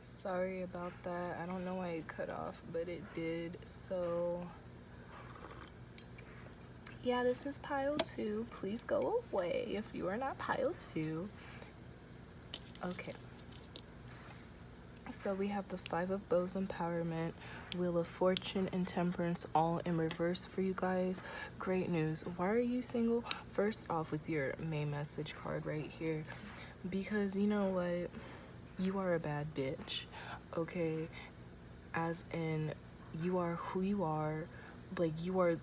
Sorry about that. I don't know why it cut off, but it did. So yeah, this is pile 2. Please go away if you are not pile 2. Okay. So we have the 5 of Bows Empowerment, Wheel of Fortune, and Temperance all in reverse for you guys. Great news. Why are you single? First off, with your main message card right here. Because you know what? You are a bad bitch. Okay? As in, you are who you are. Like, you are,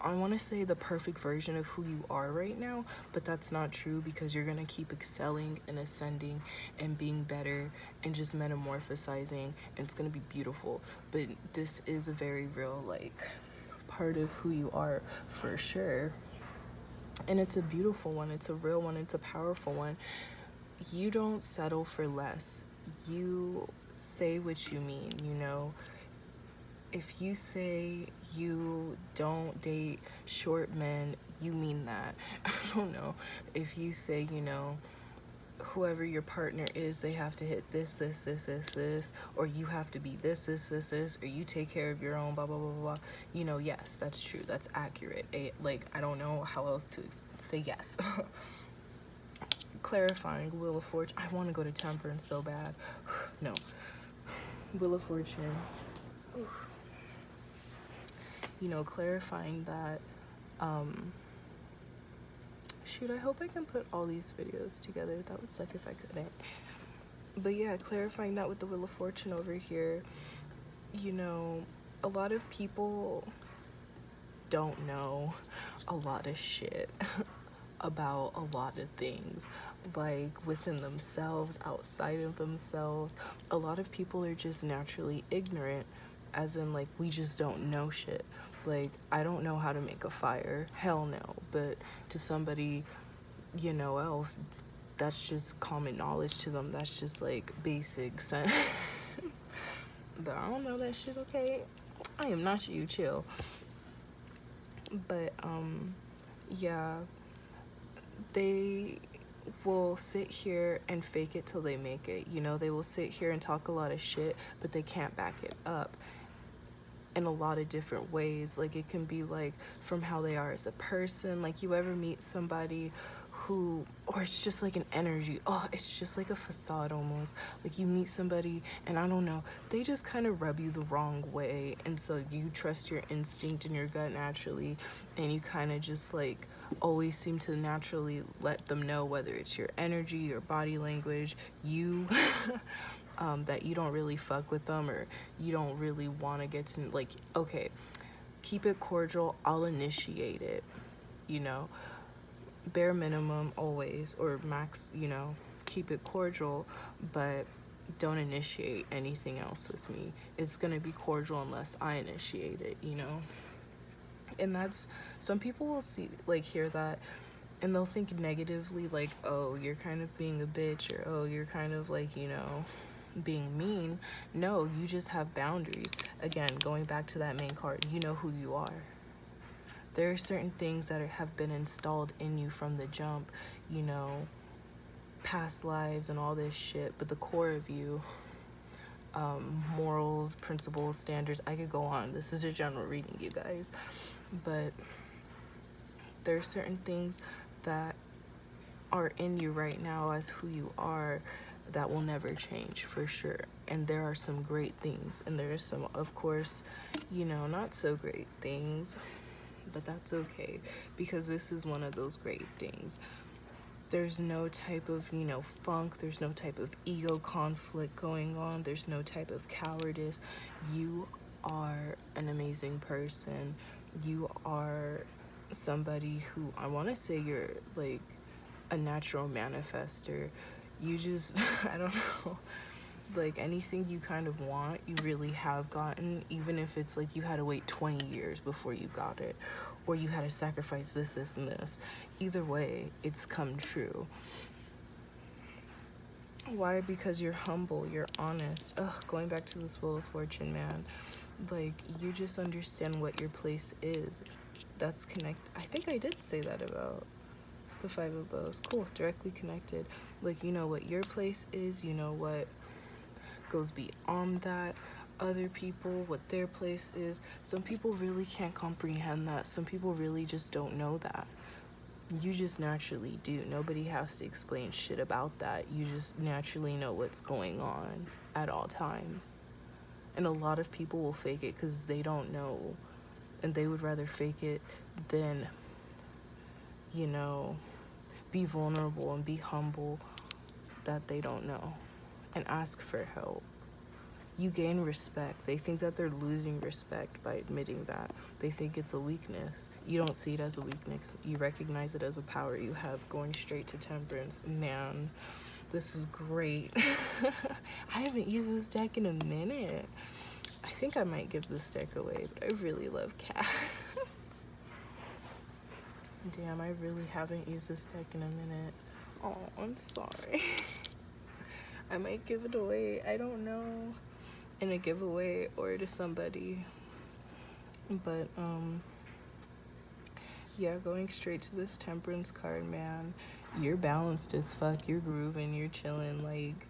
I want to say, the perfect version of who you are right now, but that's not true, because you're gonna keep excelling and ascending and being better and just metamorphosizing, and it's gonna be beautiful. But this is a very real, like, part of who you are for sure, and it's a beautiful one, it's a real one, it's a powerful one. You don't settle for less. You say what you mean, you know. If you say you don't date short men, you mean that. I don't know. If you say, you know, whoever your partner is, they have to hit this, or you have to be this, or you take care of your own, blah, blah, blah, blah. You know, yes, that's true. That's accurate. Like, I don't know how else to say yes. Clarifying, Wheel of Fortune. I want to go to Temperance so bad. No. Wheel of Fortune. Oof. You know, clarifying that, shoot, I hope I can put all these videos together. That would suck if I couldn't. But yeah, clarifying that with the Wheel of Fortune over here. You know, a lot of people don't know a lot of shit about a lot of things, like within themselves, outside of themselves. A lot of people are just naturally ignorant, as in, like, we just don't know shit. Like, I don't know how to make a fire, hell no, but to somebody, you know, else, that's just common knowledge to them. That's just like basic sense. But I don't know that shit. Okay, I am not you, chill. But yeah, they will sit here and fake it till they make it. You know, they will sit here and talk a lot of shit, but they can't back it up in a lot of different ways. Like, it can be like from how they are as a person. Like, you ever meet somebody who, or it's just like an energy, oh, it's just like a facade almost. Like, you meet somebody and I don't know, they just kind of rub you the wrong way, and so you trust your instinct and your gut naturally, and you kind of just like always seem to naturally let them know, whether it's your energy, your body language, you that you don't really fuck with them, or you don't really want to get to, like, okay, keep it cordial, I'll initiate it, you know, bare minimum always, or max, you know, keep it cordial, but don't initiate anything else with me. It's gonna be cordial unless I initiate it, you know. And that's, some people will see, like, hear that, and they'll think negatively, like, oh, you're kind of being a bitch, or oh, you're kind of like, you know, being mean. No, you just have boundaries. Again, going back to that main card, you know who you are. There are certain things that have been installed in you from the jump, you know, past lives and all this shit, but the core of you, morals, principles, standards, I could go on. This is a general reading, you guys. But there are certain things that are in you right now as who you are that will never change, for sure. And there are some great things, and there are some, of course, you know, not so great things, but that's okay, because this is one of those great things. There's no type of, you know, funk, there's no type of ego conflict going on, there's no type of cowardice. You are an amazing person. You are somebody who, I want to say, you're like a natural manifester. You just I don't know, like, anything you kind of want, you really have gotten, even if it's like you had to wait 20 years before you got it, or you had to sacrifice this, and this. Either way, it's come true. Why? Because you're humble, you're honest. Ugh, going back to this Wheel of Fortune, man. Like, you just understand what your place is. That's I think I did say that about the 5 of Bows. Cool, directly connected. Like, you know what your place is, you know what goes beyond that. Other people, what their place is. Some people really can't comprehend that. Some people really just don't know that. You just naturally do. Nobody has to explain shit about that. You just naturally know what's going on at all times. And a lot of people will fake it because they don't know. And they would rather fake it than, you know, be vulnerable and be humble that they don't know. And ask for help. You gain respect. They think that they're losing respect by admitting that. They think it's a weakness. You don't see it as a weakness. You recognize it as a power you have. Going straight to Temperance. Man, this is great. I haven't used this deck in a minute. I think I might give this deck away, but I really love cats. Damn, I really haven't used this deck in a minute. Oh, I'm sorry. I might give it away. I don't know. In a giveaway or to somebody. But yeah, going straight to this Temperance card, man. You're balanced as fuck. You're grooving. You're chilling. Like,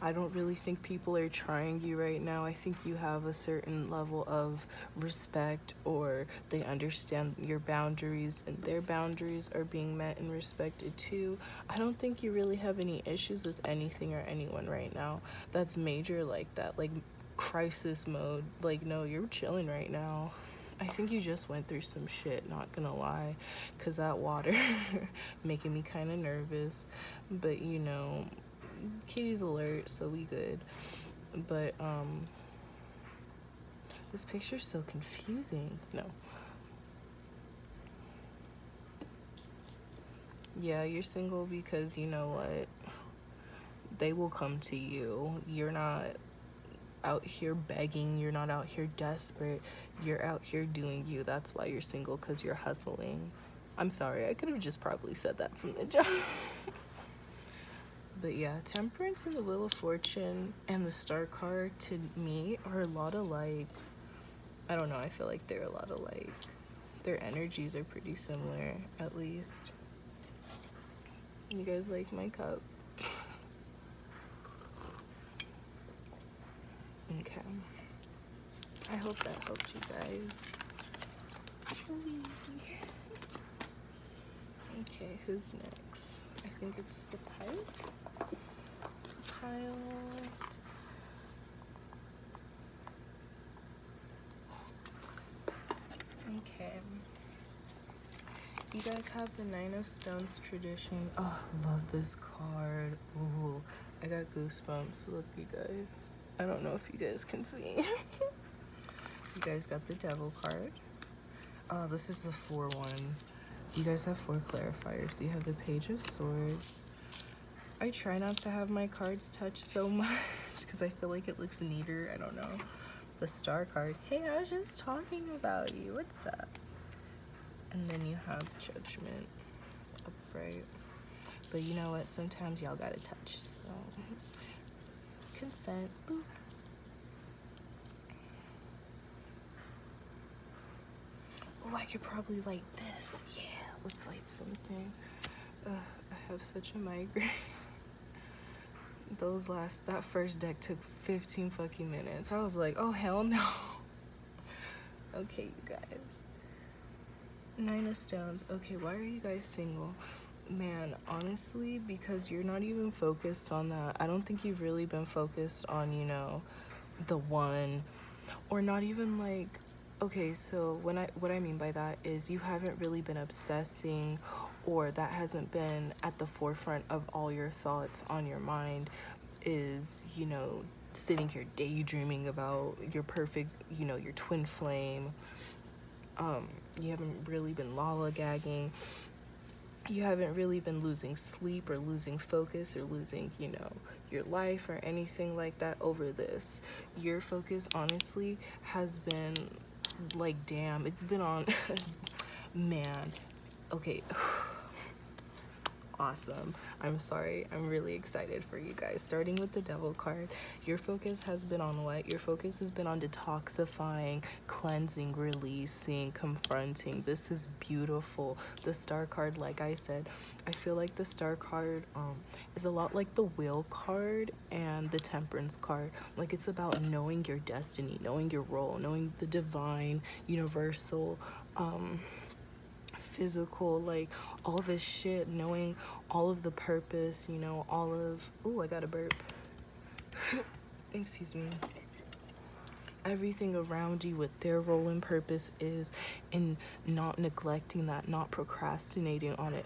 I don't really think people are trying you right now. I think you have a certain level of respect, or they understand your boundaries and their boundaries are being met and respected too. I don't think you really have any issues with anything or anyone right now that's major like that, like crisis mode. Like, no, you're chilling right now. I think you just went through some shit, not gonna lie, because that water making me kind of nervous. But, you know, kitty's alert, so we good. But this picture's so confusing. No. Yeah, you're single because, you know what, they will come to you. You're not out here begging. You're not out here desperate. You're out here doing you. That's why you're single, because you're hustling. I'm sorry, I could have just probably said that from the jump. But yeah, Temperance and the Wheel of Fortune and the Star card to me are a lot alike. I don't know, I feel like they're a lot alike. Their energies are pretty similar, at least. You guys like my cup? Okay. I hope that helped you guys. Okay, who's next? I think it's the pile. Okay. You guys have the Nine of Stones tradition. Oh, love this card. Ooh, I got goosebumps. Look, you guys. I don't know if you guys can see. You guys got the Devil card. Oh, this is the 4 one. You guys have 4 clarifiers. You have the Page of Swords. I try not to have my cards touch so much because I feel like it looks neater. I don't know. The Star card. Hey, I was just talking about you. What's up? And then you have Judgment upright. But you know what? Sometimes y'all gotta touch. So, consent. Ooh. Oh, I could probably light this. Yeah, let's light something. I have such a migraine. That first deck took 15 fucking minutes. I was like, oh, hell no. Okay, you guys. 9 of Stones. Okay, why are you guys single? Man, honestly, because you're not even focused on that. I don't think you've really been focused on, you know, the one, or not even like, okay, so what I mean by that is you haven't really been obsessing, or that hasn't been at the forefront of all your thoughts on your mind, is, you know, sitting here daydreaming about your perfect, you know, your twin flame. You haven't really been lollygagging. You haven't really been losing sleep or losing focus or losing, you know, your life or anything like that over this. Your focus, honestly, has been like, damn, it's been on, man, okay. awesome. I'm sorry. I'm really excited for you guys. Starting with the Devil card, your focus has been on what? Your focus has been on detoxifying, cleansing, releasing, confronting. This is beautiful. The Star card, like I said, I feel like the Star card is a lot like the Wheel card and the Temperance card. Like, it's about knowing your destiny, knowing your role, knowing the divine, universal, physical, like all this shit, knowing all of the purpose, you know, all of, ooh, I got a burp. Excuse me. Everything around you, what their role and purpose is, and not neglecting that, not procrastinating on it,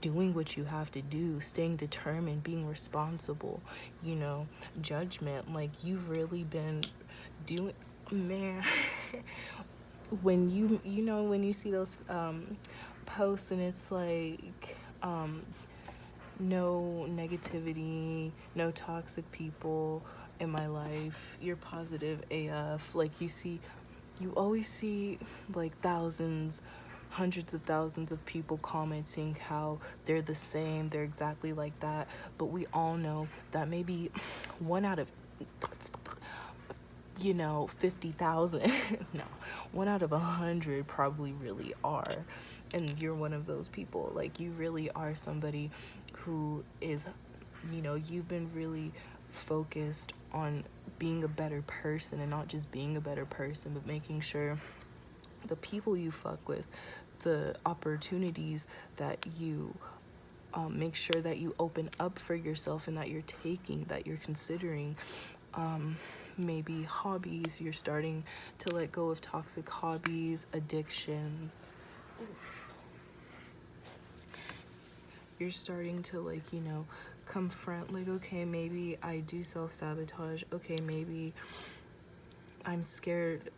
doing what you have to do, staying determined, being responsible, you know, judgment. Like, you've really been doing, man. When you know, when you see those posts and it's like no negativity, no toxic people in my life, you're positive AF, like, you always see like thousands, hundreds of thousands of people commenting how they're the same, they're exactly like that, but we all know that maybe one out of 50,000 no, 1 out of 100 probably really are, and you're one of those people. Like, you really are somebody who is, you've been really focused on being a better person, and not just being a better person, but making sure the people you fuck with, the opportunities that you make sure that you open up for yourself, and that you're taking, that you're considering. Maybe hobbies, you're starting to let go of toxic hobbies, addictions. You're starting to, like, confront, like, okay, maybe I do self-sabotage. Okay, maybe I'm scared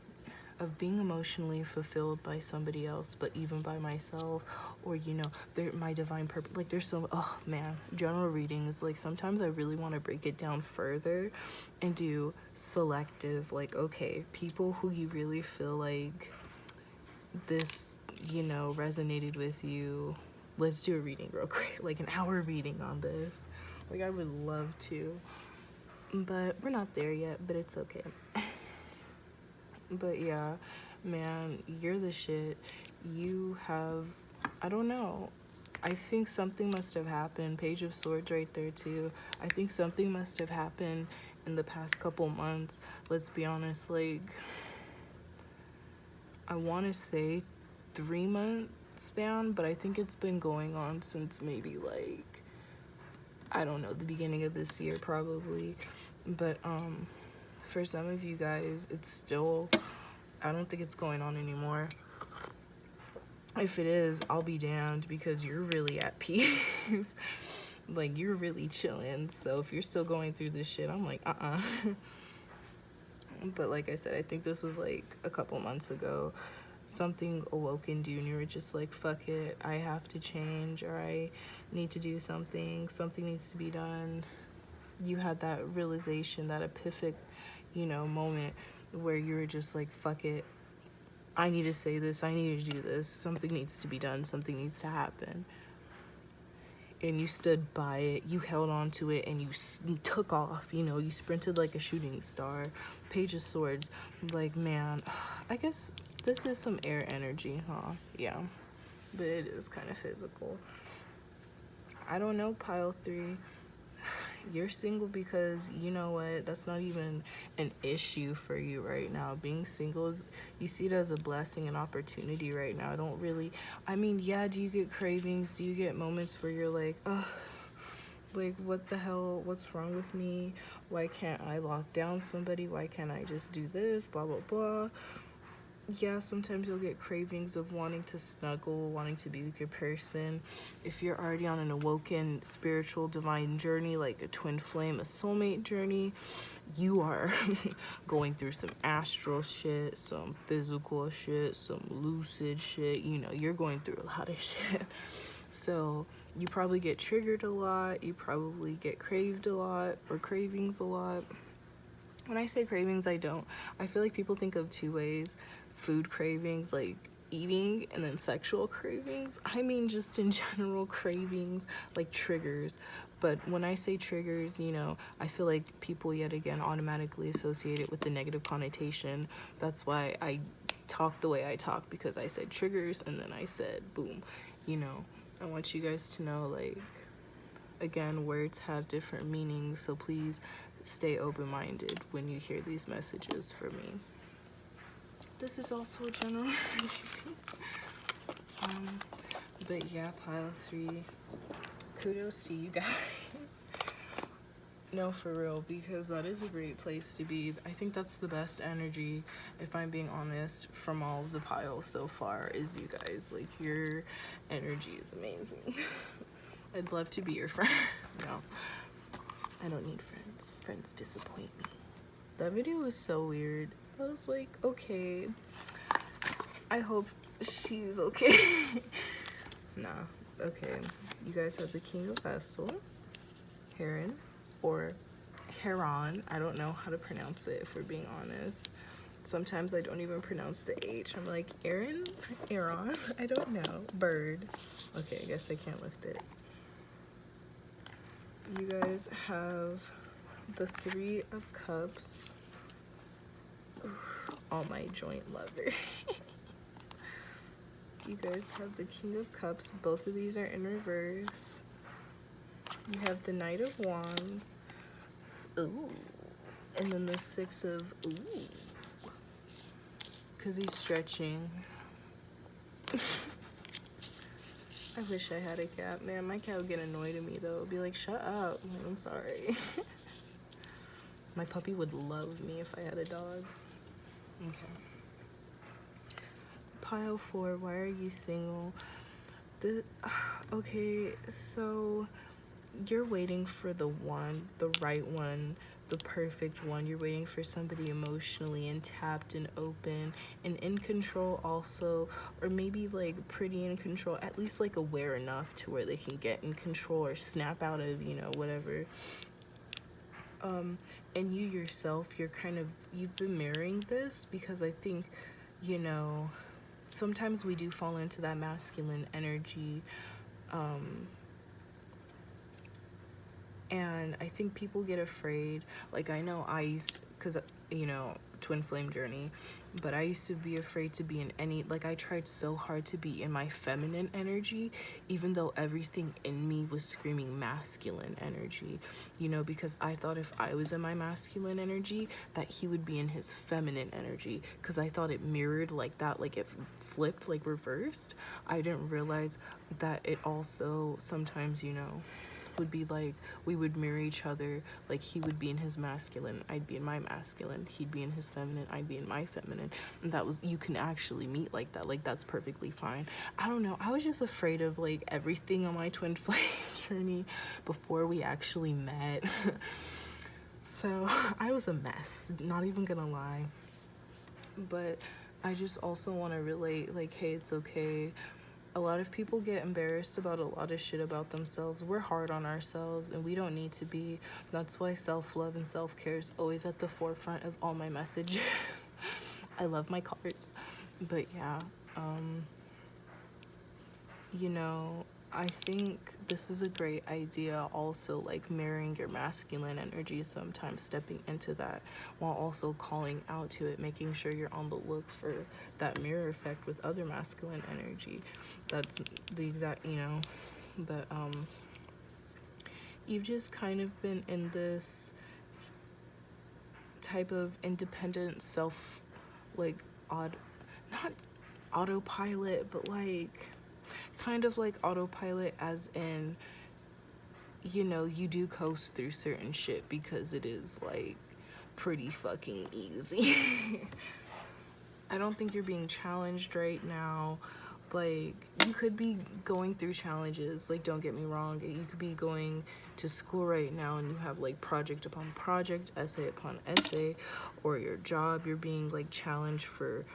of being emotionally fulfilled by somebody else, but even by myself, or my divine purpose. Like, there's so, oh man, general readings, like, sometimes I really want to break it down further and do selective, like, okay, people who you really feel like this resonated with you, let's do a reading real quick, like an hour reading on this. Like, I would love to, but we're not there yet, but it's okay. But yeah, man, you're the shit. You have, I don't know, I think something must have happened. Page of Swords right there too. I think something must have happened in the past couple months. Let's be honest, like, I want to say 3 month span, but I think it's been going on since maybe, like, I don't know, the beginning of this year probably. But for some of you guys, it's still, I don't think it's going on anymore. If it is, I'll be damned, because you're really at peace. Like, you're really chilling. So if you're still going through this shit, I'm like, But like I said, I think this was like a couple months ago. Something awoke in you, and you were just like, fuck it, I have to change, or I need to do something. Something needs to be done. You had that realization, that epiphanic, moment where you were just like, fuck it, I need to say this, I need to do this, something needs to be done, something needs to happen. And you stood by it, you held on to it, and you took off, you sprinted like a shooting star. Page of Swords, like, man, I guess this is some air energy, huh? Yeah, but it is kind of physical. I don't know, pile 3. You're single because, you know what, that's not even an issue for you right now. Being single is, you see it as a blessing and opportunity right now. I don't really, I mean, yeah, do you get cravings? Do you get moments where you're like, ugh, like, what the hell, what's wrong with me? Why can't I lock down somebody? Why can't I just do this? Blah, blah, blah. Yeah, sometimes you'll get cravings of wanting to snuggle, wanting to be with your person. If you're already on an awoken spiritual divine journey, like a twin flame, a soulmate journey, you are going through some astral shit, some physical shit, some lucid shit. You're going through a lot of shit. So you probably get triggered a lot. You probably get craved a lot, or cravings a lot. When I say cravings, I feel like people think of 2 ways. Food cravings, like eating and then sexual cravings. I mean just in general cravings, like triggers. But when I say triggers, you know, I feel like people yet again automatically associate it with the negative connotation. That's why I talk the way I talk, because I said triggers and then I said boom. You know, I want you guys to know, like, again, words have different meanings, so please stay open-minded when you hear these messages from me. This is also a general but yeah, pile 3, kudos to you guys. No, for real, because that is a great place to be. I think that's the best energy, if I'm being honest, from all of the piles so far, is you guys. Like, your energy is amazing. I'd love to be your friend. No, I don't need friends. Friends disappoint me. That video was so weird. I was like, okay, I hope she's okay. Nah, okay. You guys have the King of Vessels, Heron, or Heron. I don't know how to pronounce it, if we're being honest. Sometimes I don't even pronounce the H. I'm like, Aaron? Aaron? I don't know. Bird. Okay, I guess I can't lift it. You guys have the 3 of Cups. Oof, all my joint lovers. You guys have the King of Cups. Both of these are in reverse. You have the Knight of Wands. Ooh. And then the 6 of ooh. Because he's stretching. I wish I had a cat. Man, my cat would get annoyed at me though. It'd be like, shut up. I'm sorry. My puppy would love me if I had a dog. Okay. Pile 4, why are you single? Okay, so you're waiting for the one, the right one, the perfect one. You're waiting for somebody emotionally and tapped and open and in control also, or maybe like pretty in control, at least like aware enough to where they can get in control or snap out of, you know, whatever. And you yourself, you've been mirroring this, because I think, you know, sometimes we do fall into that masculine energy, and I think people get afraid. Like, I know I used, because, you know, twin flame journey, but I used to be afraid to be in any, like, I tried so hard to be in my feminine energy, even though everything in me was screaming masculine energy, you know, because I thought if I was in my masculine energy that he would be in his feminine energy, because I thought it mirrored like that, like it flipped, like reversed. I didn't realize that it also sometimes, you know, would be like we would mirror each other. Like, he would be in his masculine, I'd be in my masculine, he'd be in his feminine, I'd be in my feminine, and that was, you can actually meet like that. Like, that's perfectly fine. I don't know, I was just afraid of like everything on my twin flame journey before we actually met. So I was a mess, not even gonna lie. But I just also want to relate, like, hey, it's okay. A lot of people get embarrassed about a lot of shit about themselves. We're hard on ourselves, and we don't need to be. That's why self-love and self-care is always at the forefront of all my messages. I love my cards. But yeah, you know, I think this is a great idea also, like mirroring your masculine energy sometimes, stepping into that while also calling out to it, making sure you're on the look for that mirror effect with other masculine energy. That's the exact, you know, but you've just kind of been in this type of independent self, like not autopilot, but like kind of like autopilot, as in, you know, you do coast through certain shit because it is like pretty fucking easy. I don't think you're being challenged right now. Like, you could be going through challenges, like, don't get me wrong. You could be going to school right now and you have like project upon project, essay upon essay, or your job, you're being like challenged for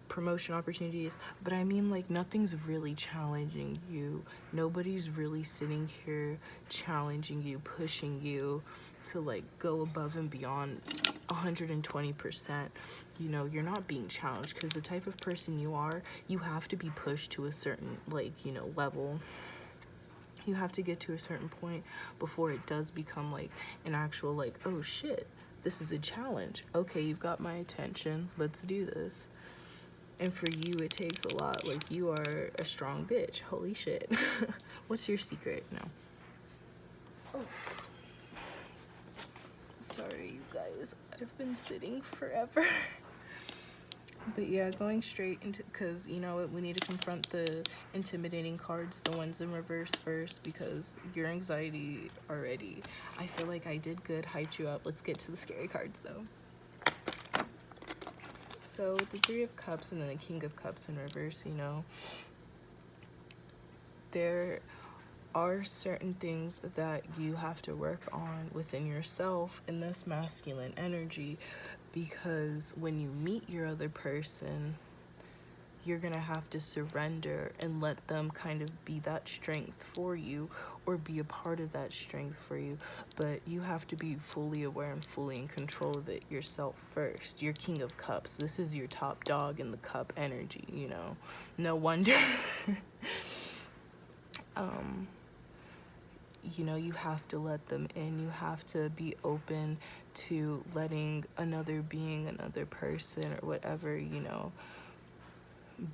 promotion opportunities, but I mean, like, nothing's really challenging you. Nobody's really sitting here challenging you, pushing you to, like, go above and beyond 120%. You know, you're not being challenged, because the type of person you are, you have to be pushed to a certain, like, you know, level. You have to get to a certain point before it does become, like, an actual, like, oh shit, this is a challenge. Okay, you've got my attention, let's do this. And for you, it takes a lot. Like, you are a strong bitch. Holy shit. What's your secret? No. Oh. Sorry, you guys. I've been sitting forever. But yeah, going straight into, because, you know what, we need to confront the intimidating cards, the ones in reverse first, because your anxiety already, I feel like I did good, hyped you up. Let's get to the scary cards, though. So, the Three of Cups and then the King of Cups in reverse, you know, there are certain things that you have to work on within yourself in this masculine energy, because when you meet your other person, you're gonna have to surrender and let them kind of be that strength for you, or be a part of that strength for you. But you have to be fully aware and fully in control of it yourself first. Your King of Cups, this is your top dog in the cup energy, you know. No wonder. You know, you have to let them in. You have to be open to letting another being, another person, or whatever, you know,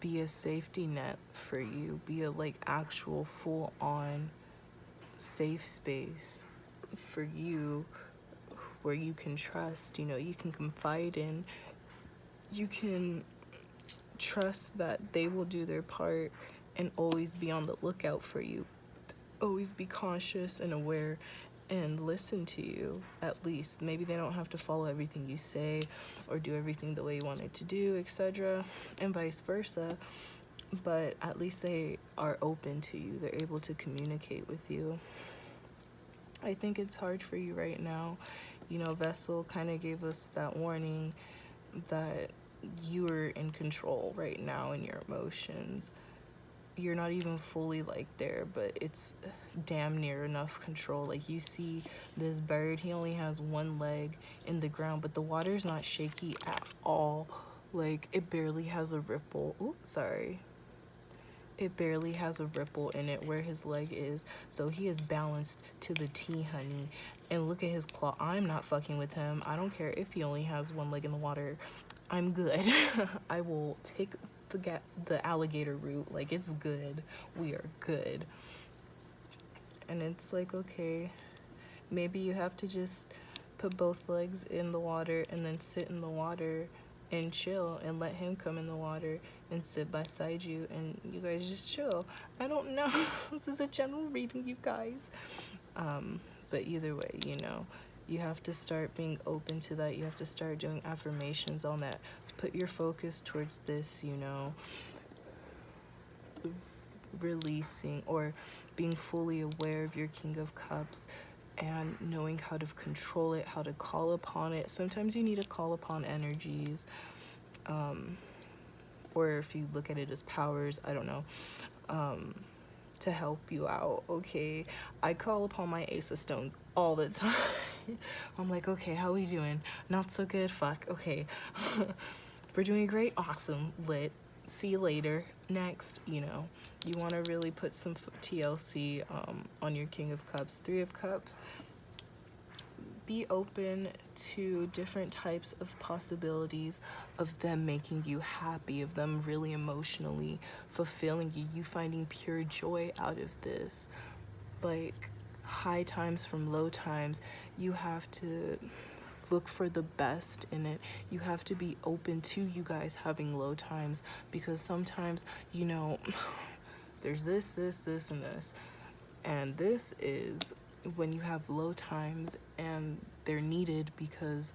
be a safety net for you, be a, like, actual full-on safe space for you, where you can trust, you know, you can confide in, you can trust that they will do their part and always be on the lookout for you, always be conscious and aware and listen to you. At least maybe they don't have to follow everything you say or do everything the way you want it to do, etc., and vice versa, but at least they are open to you. They're able to communicate with you. I think it's hard for you right now. You know, Vessel kind of gave us that warning that you are in control right now in your emotions. You're not even fully, like, there, but it's damn near enough control. Like, you see this bird, he only has one leg in the ground, but the water's not shaky at all. Like, it barely has a ripple. Oops, sorry. It barely has a ripple in it where his leg is. So he is balanced to the T, honey. And look at his claw. I'm not fucking with him. I don't care if he only has one leg in the water. I'm good. I will take the alligator route. Like, it's good. We are good. And it's like, okay, maybe you have to just put both legs in the water and then sit in the water and chill and let him come in the water and sit beside you and you guys just chill. I don't know. This is a general reading, you guys. But either way, you know, you have to start being open to that. You have to start doing affirmations on that. Put your focus towards this, you know, releasing or being fully aware of your King of Cups and knowing how to control it, how to call upon it. Sometimes you need to call upon energies, or if you look at it as powers, I don't know, to help you out. Okay, I call upon my Ace of Stones all the time. I'm like, okay, how we doing? Not so good? Fuck. Okay. We're doing great. Awesome. Lit. See you later. Next. You know, you want to really put some TLC on your King of Cups. Three of Cups. Be open to different types of possibilities of them making you happy, of them really emotionally fulfilling you, you finding pure joy out of this. Like, high times from low times, you have to look for the best in it. You have to be open to you guys having low times, because sometimes, you know, there's this, and this. And this is when you have low times and they're needed because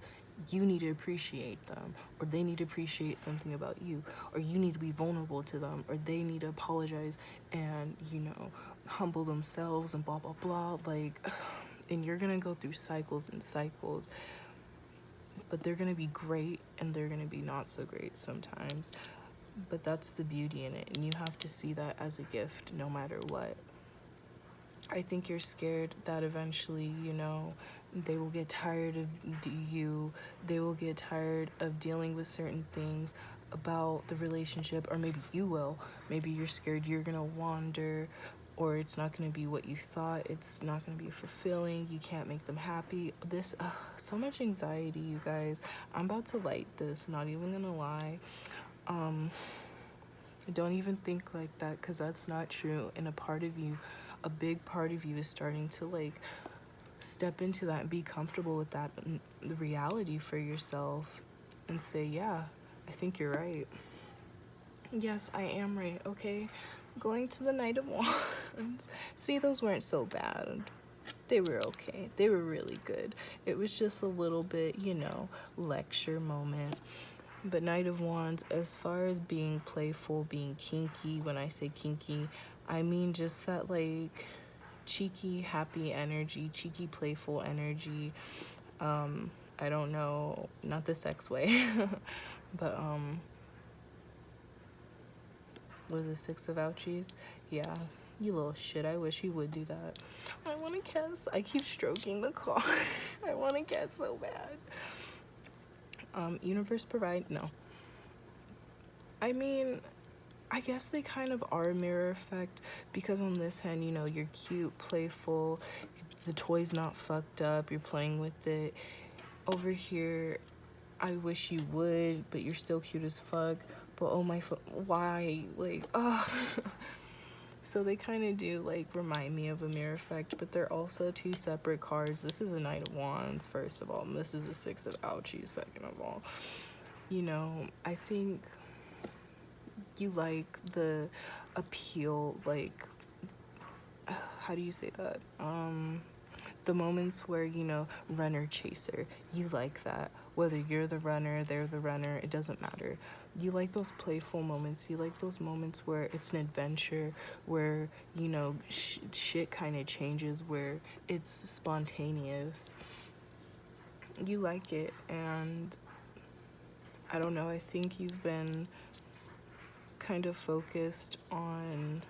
you need to appreciate them, or they need to appreciate something about you, or you need to be vulnerable to them, or they need to apologize and, you know, humble themselves and blah, blah, blah. Like, and you're gonna go through cycles and cycles, but they're gonna be great and they're gonna be not so great sometimes. but that's the beauty in it, and you have to see that as a gift no matter what. I think you're scared that eventually, you know, they will get tired of you. They will get tired of dealing with certain things about the relationship, or maybe you will. Maybe you're scared you're gonna wander, or it's not gonna be what you thought. It's not gonna be fulfilling. You can't make them happy. This, so much anxiety, you guys. I'm about to light this, not even gonna lie. Don't even think like that, because that's not true. And a part of you, a big part of you, is starting to like step into that and be comfortable with that, the reality for yourself, and say, yeah, I think you're right. Yes, I am right, okay? Going to the Knight of Wands. See, those weren't so bad. They were okay. They were really good. It was just a little bit, you know, lecture moment. But Knight of Wands, as far as being playful, being kinky, when I say kinky, I mean just that like cheeky, happy energy, cheeky, playful energy. I don't know, not the sex way, but was it Six of Ouchies? Yeah, you little shit, I wish you would do that. I want to kiss. I keep stroking the car. I want to kiss so bad. Universe provide? No. I mean, I guess they kind of are a mirror effect, because on this hand, you know, you're cute, playful, the toy's not fucked up, you're playing with it. Over here, I wish you would, but you're still cute as fuck. But oh my, why? Like, ugh. So they kind of do like remind me of a mirror effect, but they're also two separate cards. This is a Knight of Wands, first of all, and this is a Six of Ouchies, second of all. You know, I think you like the appeal, like, how do you say that? The moments where, you know, runner chaser, you like that. Whether you're the runner, they're the runner, it doesn't matter. You like those playful moments. You like those moments where it's an adventure, where, you know, shit kind of changes, where it's spontaneous. You like it, and I don't know, I think you've been kind of focused on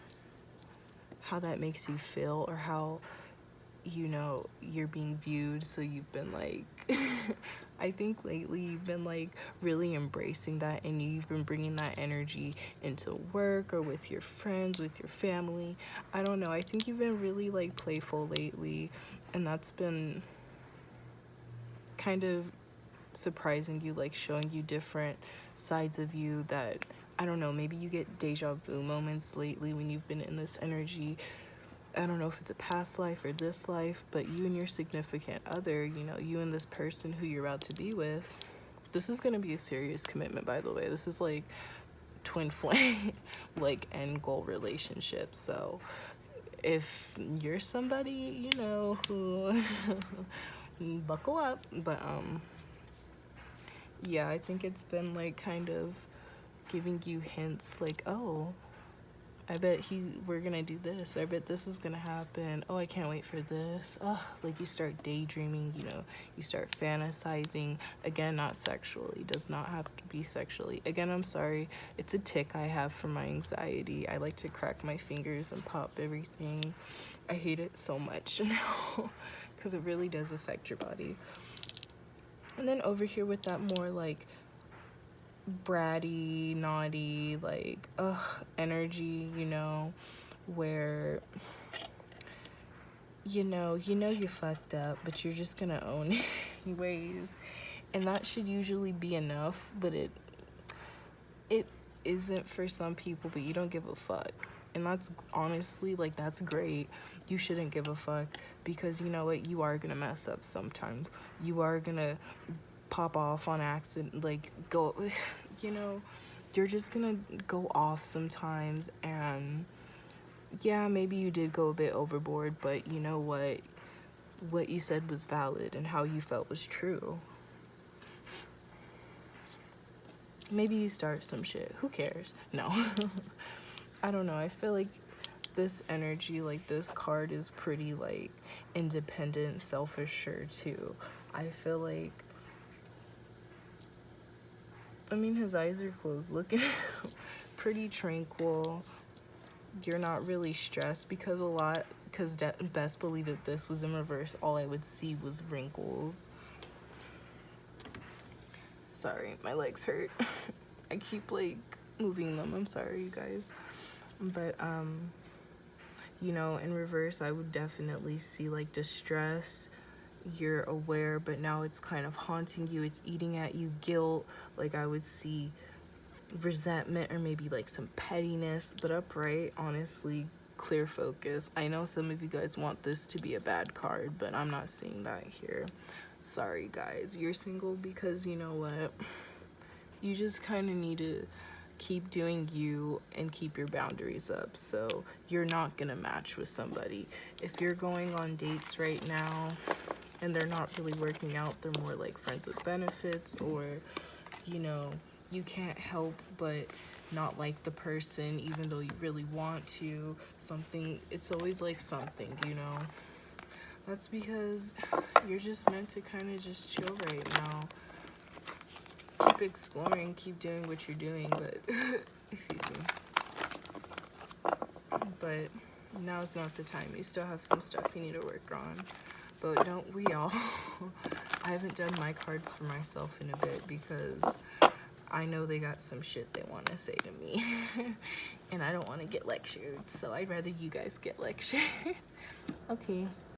how that makes you feel, or how, you know, you're being viewed. So you've been like I think lately you've been like really embracing that, and you've been bringing that energy into work or with your friends, with your family. I don't know, I think you've been really like playful lately, and that's been kind of surprising you, like showing you different sides of you that, I don't know, maybe you get deja vu moments lately when you've been in this energy. I don't know if it's a past life or this life, but you and your significant other, you know, you and this person who you're about to be with, this is going to be a serious commitment, by the way. This is like twin flame, like end goal relationship. So if you're somebody, you know, who buckle up. But yeah, I think it's been like kind of giving you hints like, oh, I bet we're gonna do this. I bet this is gonna happen. Oh, I can't wait for this. Oh, like you start daydreaming, you know, you start fantasizing. Again, not sexually, does not have to be sexually. Again, I'm sorry, it's a tick I have for my anxiety. I like to crack my fingers and pop everything. I hate it so much now, because it really does affect your body. And then over here with that more like bratty, naughty, like, energy, you know, where, you know you fucked up, but you're just gonna own it anyways. And that should usually be enough, but it isn't for some people, but you don't give a fuck. And that's honestly, like, that's great. You shouldn't give a fuck, because you know what, you are gonna mess up sometimes. You are gonna pop off on accident, like go, you know, you're just gonna go off sometimes. And yeah, maybe you did go a bit overboard, but you know what you said was valid, and how you felt was true. Maybe you start some shit, who cares? No. I don't know, I feel like this energy, like this card, is pretty like independent, self-assured too. I feel like I mean, his eyes are closed, looking pretty tranquil. You're not really stressed because best believe if this was in reverse, all I would see was wrinkles. Sorry, my legs hurt. I keep like moving them. I'm sorry, you guys. But you know, in reverse, I would definitely see like distress. You're aware, but now it's kind of haunting you. It's eating at you. Guilt. Like I would see resentment or maybe like some pettiness. But upright, honestly, clear focus. I know some of you guys want this to be a bad card, but I'm not seeing that here. Sorry, guys. You're single because you know what? You just kind of need to keep doing you and keep your boundaries up. So you're not gonna match with somebody. If you're going on dates right now and they're not really working out, they're more like friends with benefits, or you know, you can't help but not like the person even though you really want to. Something, it's always like something, you know. That's because you're just meant to kind of just chill right now. Keep exploring, keep doing what you're doing, but excuse me. But now's not the time. You still have some stuff you need to work on. But don't we all? I haven't done my cards for myself in a bit because I know they got some shit they want to say to me. And I don't want to get lectured, so I'd rather you guys get lectured. Okay,